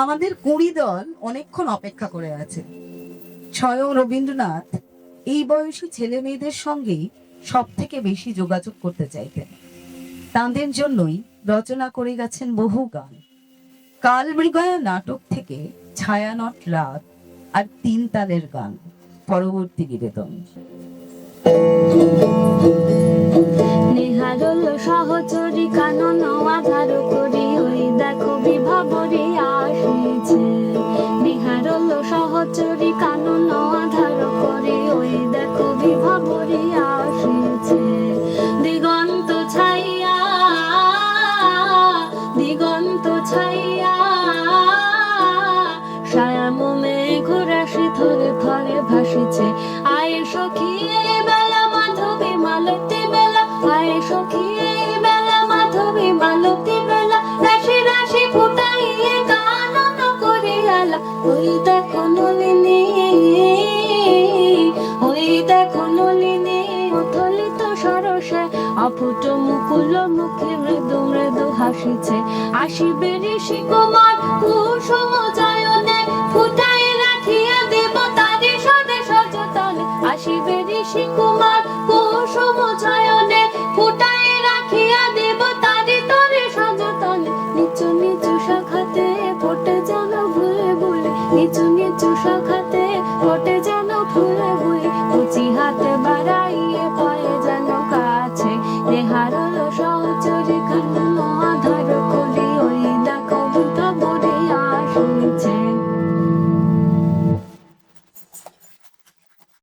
আমাদের কুঁড়ি দল অনেকক্ষণ অপেক্ষা করে আছে। স্বয়ং রবীন্দ্রনাথ এই বয়সী ছেলে মেয়েদের সঙ্গেই সব থেকে বেশি যোগাযোগ করতে চাইতেন। তাঁদের জন্যই রচনা করে গেছেন বহু গান। কালমৃগয়া নাটক থেকে ছায়ানট রাত আর তিন তালের গান পরবর্তী নিবেদন। নেহারল সহচরী কানন আধার করি ওই দেখো বিভাবরী আসিছে। নেহারল সহচরী কানন আধার করি ওই দেখো বিভাবরী আসিছে। দিগন্ত ছাইয়া দিগন্ত ছাইয়া শ্যাম মেঘ রাশি থরে থরে ভাসিছে। আয় সখী বেলা মাধবী মালতী বেলা, আয় সখী বেলা মাধবী মালতী বেলা, রাশি রাশি ফুটাইয়ে গানন করিয়ালা। ওই দেখো নলিনী, ওই দেখো নলিনী উথলিত সরসে অপুট মুকুল মুখে মৃদু মৃদু হাসিছে। আসিবে ঋষি কুমার কুসুম